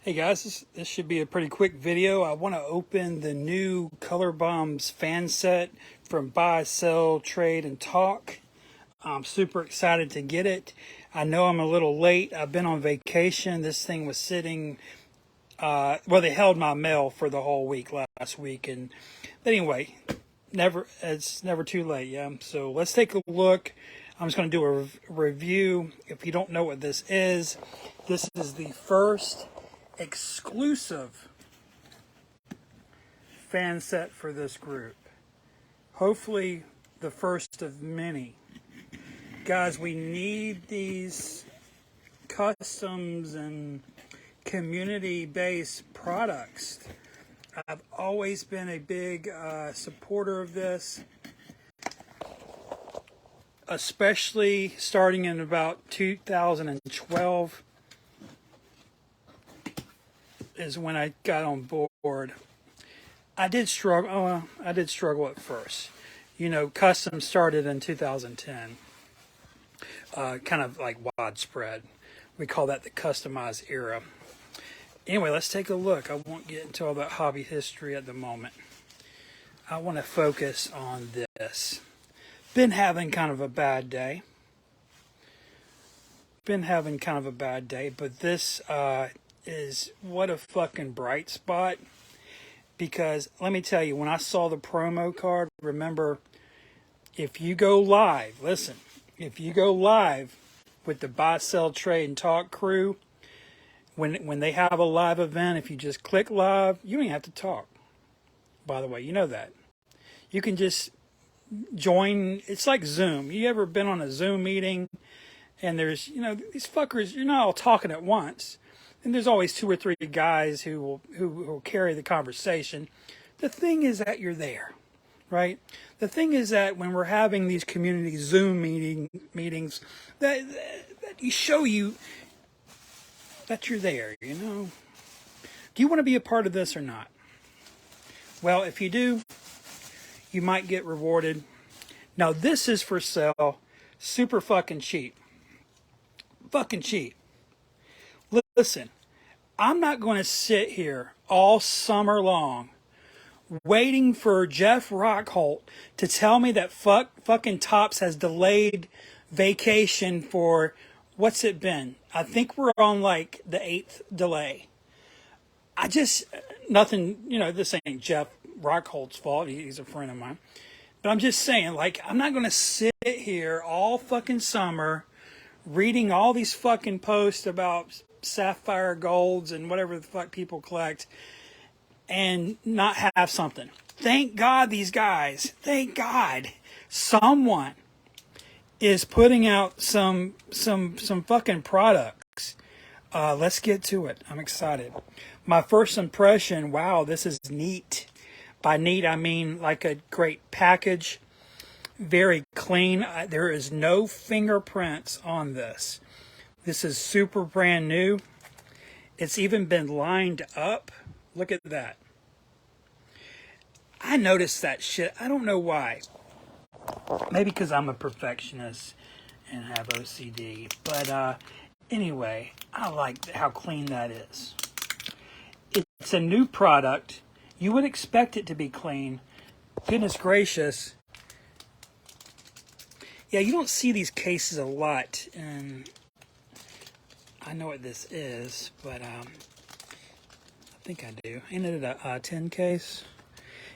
Hey guys, this should be a pretty quick video. I want to open the new Color Bombs fan set from Buy, Sell, Trade, and Talk. I'm super excited to get it. I know I'm a little late. I've been on vacation. This thing was sitting, well, they held my mail for the whole week last week. And anyway, it's never too late, yeah? So let's take a look. I'm just going to do a review. If you don't know what this is the first exclusive fan set for this group. Hopefully the first of many. Guys, we need these customs and community-based products. I've always been a big supporter of this, especially starting in about 2012 is when I got on board. I did struggle at first. You know, custom started in 2010, kind of like widespread. We call that the customized era. Anyway, let's take a look. I won't get into all that hobby history at the moment. I want to focus on this. Been having kind of a bad day. But this is what a fucking bright spot. Because let me tell you, when I saw the promo card, remember, if you go live with the Buy, Sell, Trade, and Talk crew, when they have a live event, if you just click live, you don't even have to talk. By the way, you know that. You can just join. It's like Zoom. You ever been on a Zoom meeting and there's, these fuckers, you're not all talking at once. And there's always two or three guys who will carry the conversation. The thing is that you're there, right? The thing is that when we're having these community Zoom meetings, that show you that you're there, Do you want to be a part of this or not? Well, if you do, you might get rewarded. Now, this is for sale, super fucking cheap. Fucking cheap. Listen, I'm not going to sit here all summer long waiting for Jeff Rockholt to tell me that fucking Topps has delayed vacation for, what's it been? I think we're on like the 8th delay. Nothing, this ain't Jeff Rockholt's fault. He's a friend of mine. But I'm just saying, I'm not going to sit here all fucking summer reading all these fucking posts about sapphire golds and whatever the fuck people collect and not have something. Thank God thank God someone is putting out some fucking products. Let's get to it. I'm excited. My first impression, wow, this is neat. By neat, I mean like a great package. Very clean. There is no fingerprints on this. This is super brand new. It's even been lined up. Look at that. I noticed that shit. I don't know why. Maybe because I'm a perfectionist and have OCD. But anyway, I like how clean that is. It's a new product. You would expect it to be clean. Goodness gracious. Yeah, you don't see these cases a lot, and I know what this is, but I think I do. Ain't it a 10 case?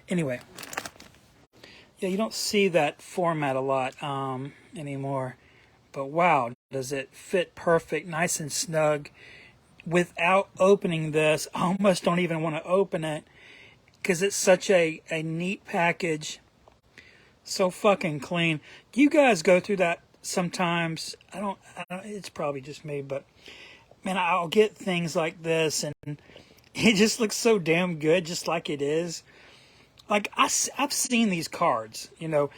Anyway, yeah, you don't see that format a lot anymore, but wow, does it fit perfect, nice and snug. Without opening this, I almost don't even want to open it because it's such a neat package. So fucking clean. Do you guys go through that sometimes? I don't, it's probably just me, but man, I'll get things like this and it just looks so damn good, just like it is. Like I've seen these cards, the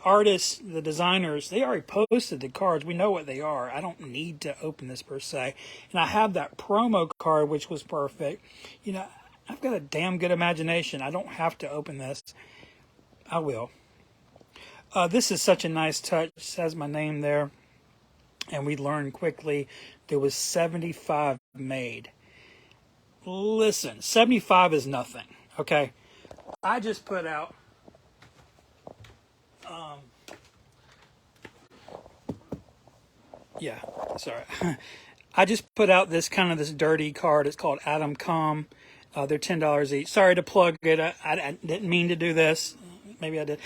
artists, the designers, they already posted the cards. We know what they are. I don't need to open this per se. And I have that promo card, which was perfect. I've got a damn good imagination. I don't have to open this. I will. This is such a nice touch. It has my name there. and we learned quickly there was 75 made. Listen, 75 is nothing, okay? I just put out, yeah, sorry. I just put out this dirty card. It's called Atom Com. They're $10 each. Sorry to plug it. I didn't mean to do this. Maybe I did.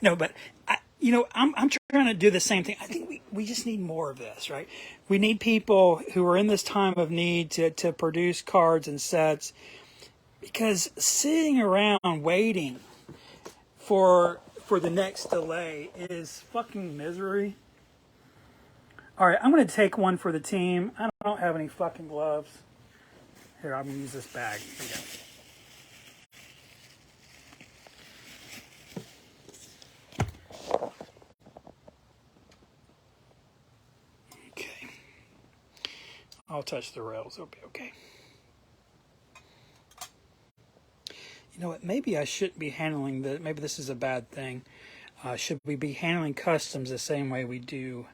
No, but I'm trying to do the same thing. I think we just need more of this, right? We need people who are in this time of need to produce cards and sets, because sitting around waiting for the next delay is fucking misery. All right, I'm going to take one for the team. I don't have any fucking gloves. Here, I'm going to use this bag. Here we go. Okay. I'll touch the rails. It'll be okay. You know what? Maybe I shouldn't be handling the. Maybe this is a bad thing. Should we be handling customs the same way we do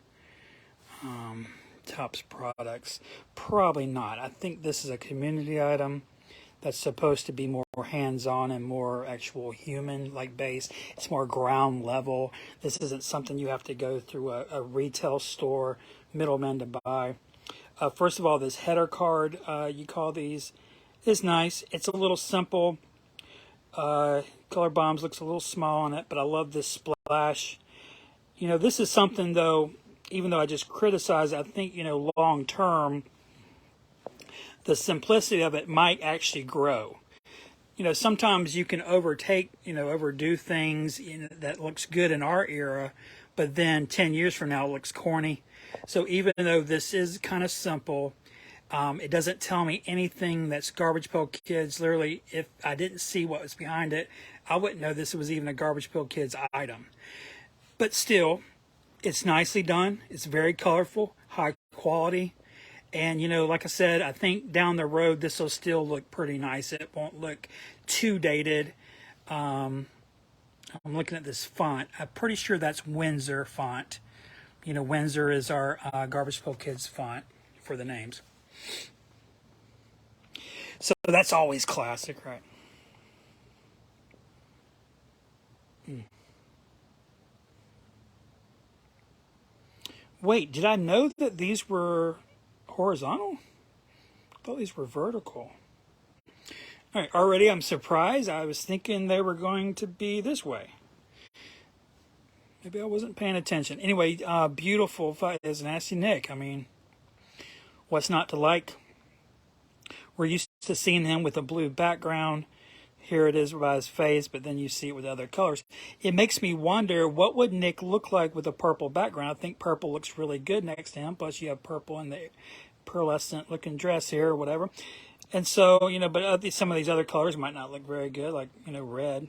Topps products? Probably not. I think this is a community item that's supposed to be more hands-on and more actual human-like base. It's more ground level. This isn't something you have to go through a retail store middleman to buy. First of all, this header card, you call these, is nice. It's a little simple. Color Bombs looks a little small on it, but I love this splash. This is something, though, even though I just criticize, I think, long term, the simplicity of it might actually grow. Sometimes you can overdo things that looks good in our era, but then 10 years from now it looks corny. So even though this is kind of simple, it doesn't tell me anything that's Garbage Pail Kids. Literally, if I didn't see what was behind it, I wouldn't know this was even a Garbage Pail Kids item. But still, it's nicely done. It's very colorful, high quality. And, like I said, I think down the road, this will still look pretty nice. It won't look too dated. I'm looking at this font. I'm pretty sure that's Windsor font. Windsor is our Garbage Pail Kids font for the names. So that's always classic, right? Wait, did I know that these were horizontal? I thought these were vertical. All right, already I'm surprised. I was thinking they were going to be this way. Maybe I wasn't paying attention. Anyway, beautiful fight is Nasty Nick. I mean, what's not to like? We're used to seeing him with a blue background. Here it is by his face, but then you see it with other colors. It makes me wonder, what would Nick look like with a purple background? I think purple looks really good next to him. Plus, you have purple in the pearlescent looking dress here or whatever. And so, but some of these other colors might not look very good, like, red.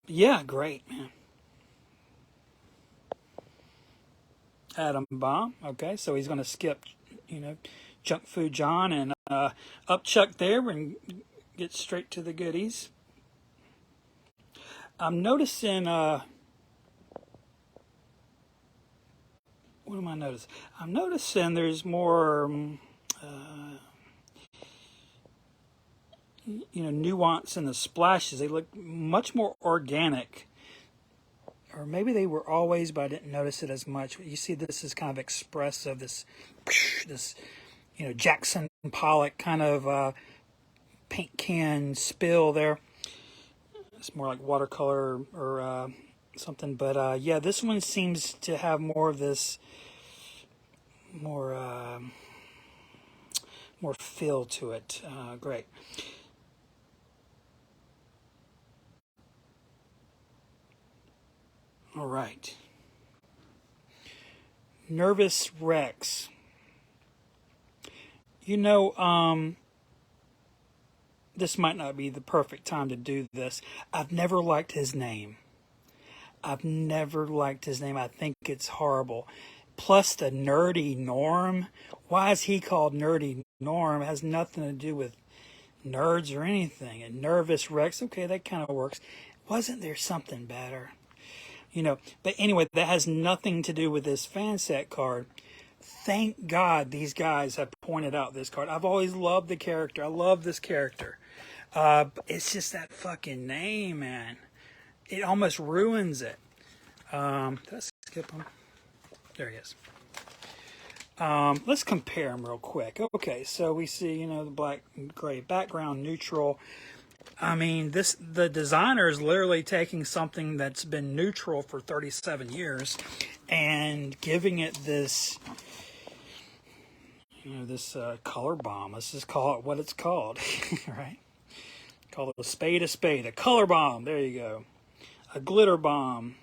Yeah, great, man. Atom Bomb. Okay, so he's going to skip, Junk Food John and up Chuck there and get straight to the goodies. I'm noticing, what am I noticing? I'm noticing there's more, nuance in the splashes. They look much more organic. Or maybe they were always, but I didn't notice it as much. You see, this is kind of expressive. This, Jackson Pollock kind of paint can spill there. It's more like watercolor or something. But yeah, this one seems to have more of this, more feel to it. Great. All right. Nervous Rex. This might not be the perfect time to do this. I've never liked his name. I think it's horrible. Plus the Nerdy Norm. Why is he called Nerdy Norm? It has nothing to do with nerds or anything. And Nervous Rex, okay, that kind of works. Wasn't there something better? you know. But anyway, that has nothing to do with this fan set card. Thank God these guys have pointed out this card. I've always loved the character. I love this character. But it's just that fucking name, man. It almost ruins it. Did I skip him? There he is. Let's compare them real quick. Okay, so we see, you know, the black and gray background, neutral. I mean, the designer is literally taking something that's been neutral for 37 years and giving it this, you know, this color bomb. Let's just call it what it's called, right? Call it a spade, a color bomb. There you go. A glitter bomb.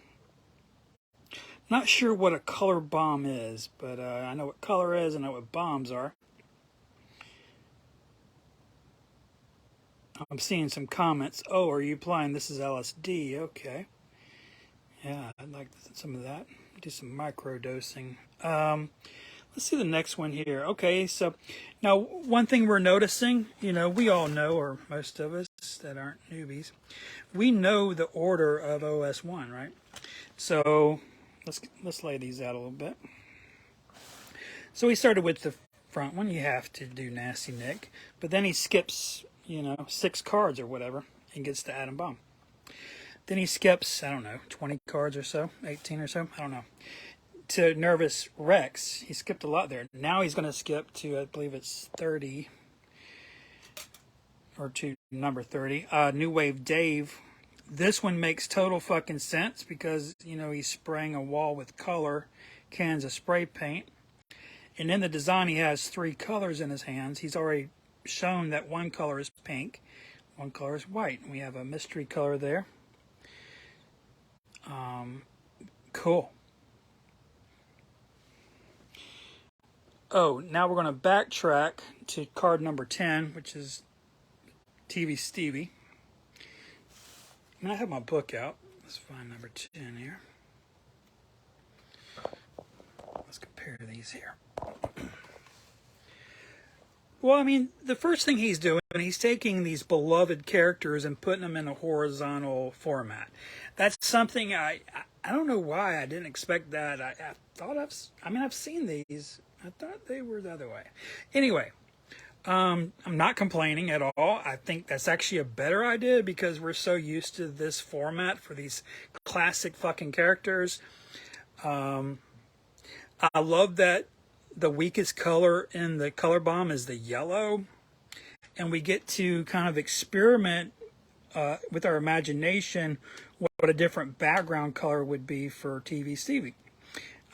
Not sure what a color bomb is, but I know what color is. I know what bombs are. I'm seeing some comments. Oh, are you applying this as LSD? Okay. Yeah, I'd like some of that. Do some micro dosing. Let's see the next one here. Okay, so now one thing we're noticing, you know, we all know, or most of us that aren't newbies, we know the order of OS1, right? So let's lay these out a little bit. So we started with the front one. You have to do Nasty Nick, but then he skips, you know, 6 cards or whatever and gets to Atom Bomb. Then he skips, I don't know, 20 cards or so, 18 or so, I don't know, to Nervous Rex. He skipped a lot there. Now he's going to skip to, I believe it's 30, or to number 30. New Wave Dave. This one makes total fucking sense because, you know, he's spraying a wall with color, cans of spray paint. And in the design, he has 3 colors in his hands. He's already shown that one color is pink, one color is white. We have a mystery color there. Cool. Oh, now we're going to backtrack to card number 10, which is TV Stevie. I have my book out. Let's find number 10 here. Let's compare these here. Well, I mean, the first thing he's doing, he's taking these beloved characters and putting them in a horizontal format. That's something I don't know why I didn't expect that. I thought I've seen these. I thought they were the other way. Anyway, I'm not complaining at all. I think that's actually a better idea because we're so used to this format for these classic fucking characters. I love that the weakest color in the color bomb is the yellow, and we get to kind of experiment with our imagination what a different background color would be for TV Stevie.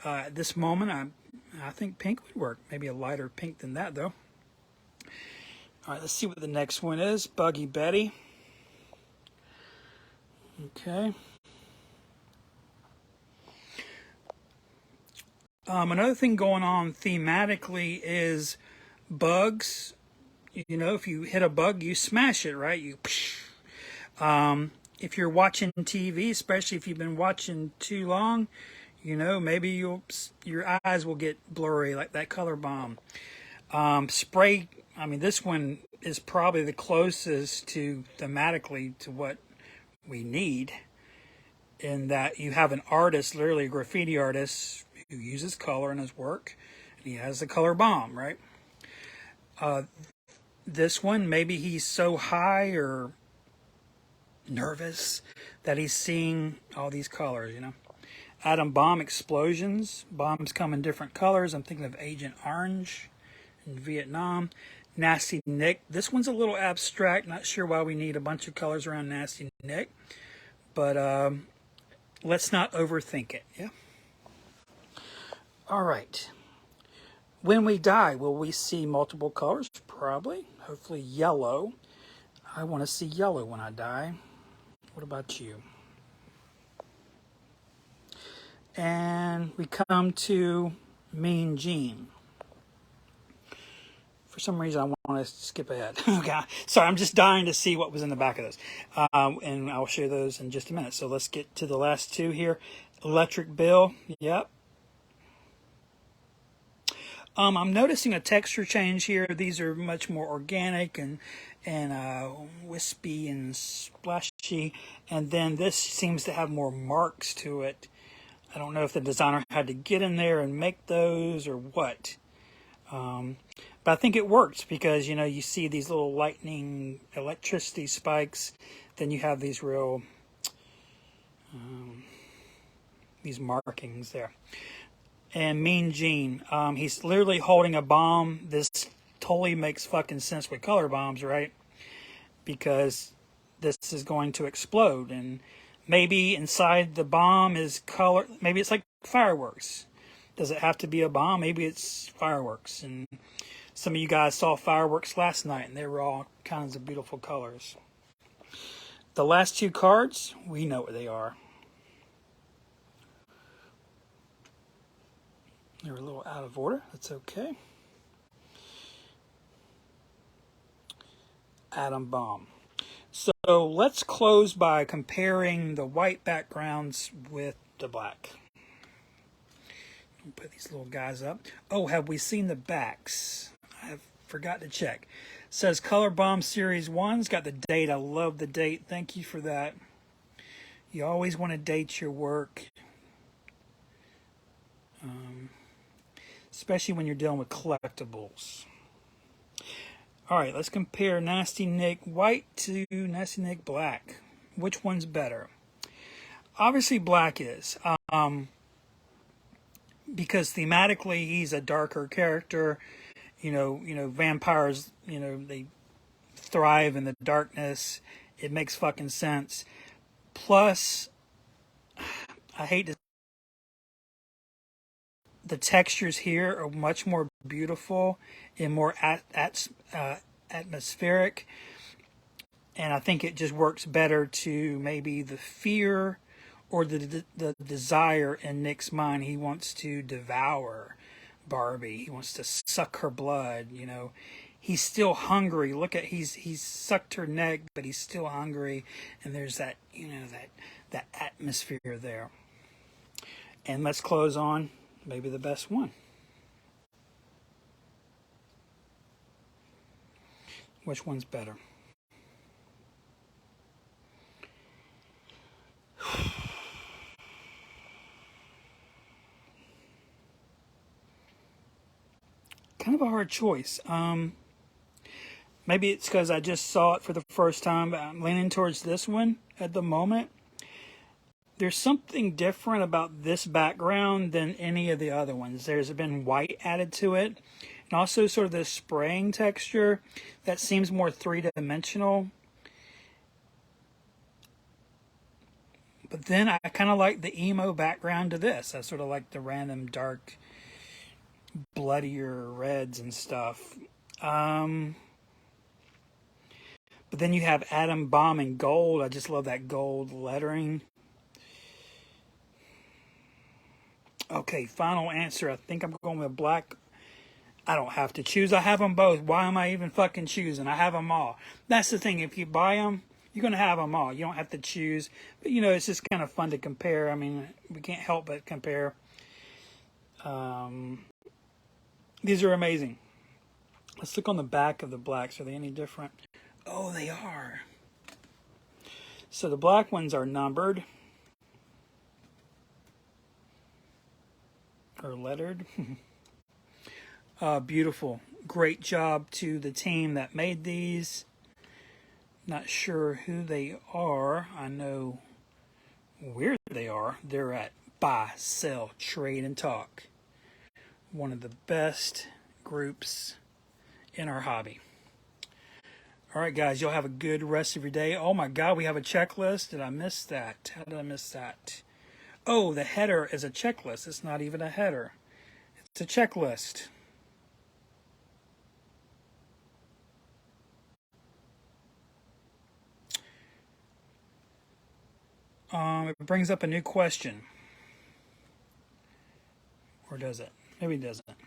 At this moment, I think pink would work. Maybe a lighter pink than that, though. All right, let's see what the next one is. Buggy Betty. Okay. Another thing going on thematically is bugs. You know, if you hit a bug, you smash it, right? If you're watching TV, especially if you've been watching too long, you know, maybe your eyes will get blurry like that color bomb. Spray, I mean, this one is probably the closest to thematically to what we need, in that you have an artist, literally a graffiti artist, who uses color in his work, and he has the color bomb, right? This one, maybe he's so high or nervous that he's seeing all these colors, you know. Atom Bomb explosions. Bombs come in different colors. I'm thinking of Agent Orange in Vietnam. Nasty Nick. This one's a little abstract. Not sure why we need a bunch of colors around Nasty Nick. But let's not overthink it, yeah? All right. When we die, will we see multiple colors? Probably. Hopefully yellow. I want to see yellow when I die. What about you? And we come to Mean Gene. For some reason, I want to skip ahead. Okay. Sorry, I'm just dying to see what was in the back of those. And I'll share those in just a minute. So let's get to the last two here. Electric Bill. Yep. I'm noticing a texture change here. These are much more organic, and and wispy and splashy. And then this seems to have more marks to it. I don't know if the designer had to get in there and make those or what. But I think it works because, you know, you see these little lightning electricity spikes. Then you have these real, these markings there. And Mean Gene, he's literally holding a bomb. This totally makes fucking sense with color bombs, right? Because this is going to explode, and maybe inside the bomb is color. Maybe it's like fireworks. Does it have to be a bomb? Maybe it's fireworks. And some of you guys saw fireworks last night, and they were all kinds of beautiful colors. The last two cards, we know what they are. They're a little out of order. That's okay. Atom bomb. So let's close by comparing the white backgrounds with the black. I'll put these little guys up. Oh, have we seen the backs? I forgot to check. It says Color Bomb Series 1's got the date. I love the date. Thank you for that. You always want to date your work. Especially when you're dealing with collectibles. All right, let's compare Nasty Nick White to Nasty Nick Black. Which one's better? Obviously, Black is. Because thematically, he's a darker character. You know, vampires, you know, they thrive in the darkness. It makes fucking sense. Plus, I hate to, the textures here are much more beautiful and more atmospheric, and I think it just works better to maybe the fear or the desire in Nick's mind. He wants to devour Barbie. He wants to suck her blood. You know, he's still hungry. Look at he's sucked her neck, but he's still hungry, and there's that, you know, that atmosphere there. And let's close on maybe the best one. Which one's better? Kind of a hard choice. Maybe it's because I just saw it for the first time, but I'm leaning towards this one at the moment. There's something different about this background than any of the other ones. There's been white added to it, and also sort of this spraying texture that seems more three-dimensional. But then I kind of like the emo background to this. I sort of like the random dark, bloodier reds and stuff. But then you have Atom Bomb in gold. I just love that gold lettering. Okay, final answer. I think I'm going with black. I don't have to choose. I have them both. Why am I even fucking choosing? I have them all. That's the thing. If you buy them, you're going to have them all. You don't have to choose. But, you know, it's just kind of fun to compare. I mean, we can't help but compare. These are amazing. Let's look on the back of the blacks. Are they any different? Oh, they are. So the black ones are numbered. Or lettered. Beautiful. Great job to the team that made these. Not sure who they are. I know where they are. They're at Buy, Sell, Trade, and Talk. One of the best groups in our hobby. All right, guys, you'll have a good rest of your day. Oh, my God, we have a checklist. Did I miss that? How did I miss that? Oh, the header is a checklist. It's not even a header. It's a checklist. It brings up a new question. Or does it? Maybe it doesn't. 75.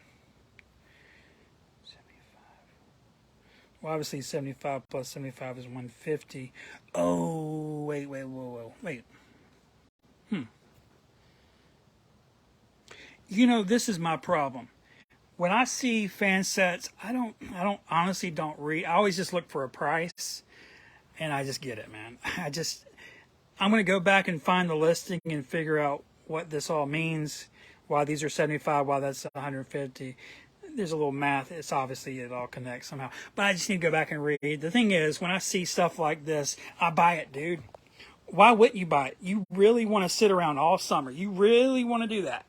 Well, obviously 75 plus 75 is 150. Oh, wait. You know, this is my problem. when I see fan sets, I don't honestly don't read. I always just look for a price, and I just get it, man. I'm gonna go back and find the listing and figure out what this all means. Why these are 75, why that's 150. There's a little math. It's obviously it all connects somehow. But I just need to go back and read. The thing is, when I see stuff like this, I buy it, dude. Why wouldn't you buy it? You really want to sit around all summer. You really want to do that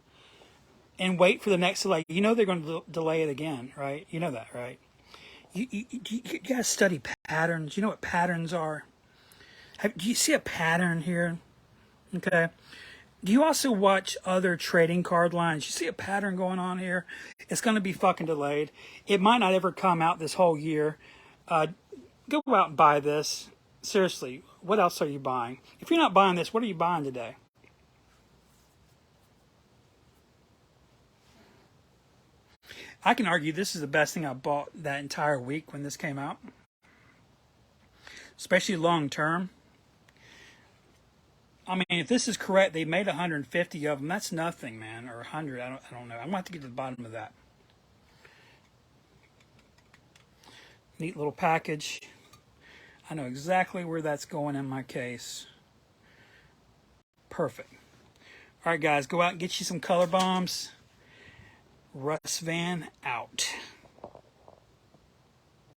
and wait for the next delay. You know they're going to delay it again, right? You know that, right? You got to study patterns. You know what patterns are? Do you see a pattern here? Okay. Do you also watch other trading card lines? You see a pattern going on here? It's going to be fucking delayed. It might not ever come out this whole year. Go out and buy this. Seriously, what else are you buying? If you're not buying this, what are you buying today? I can argue this is the best thing I bought that entire week when this came out, especially long term. I mean, if this is correct, they made 150 of them. That's nothing, man, or 100. I don't know. I'm going to have to get to the bottom of that. Neat little package. I know exactly where that's going in my case. Perfect. All right, guys, go out and get you some color bombs. Russ Van out.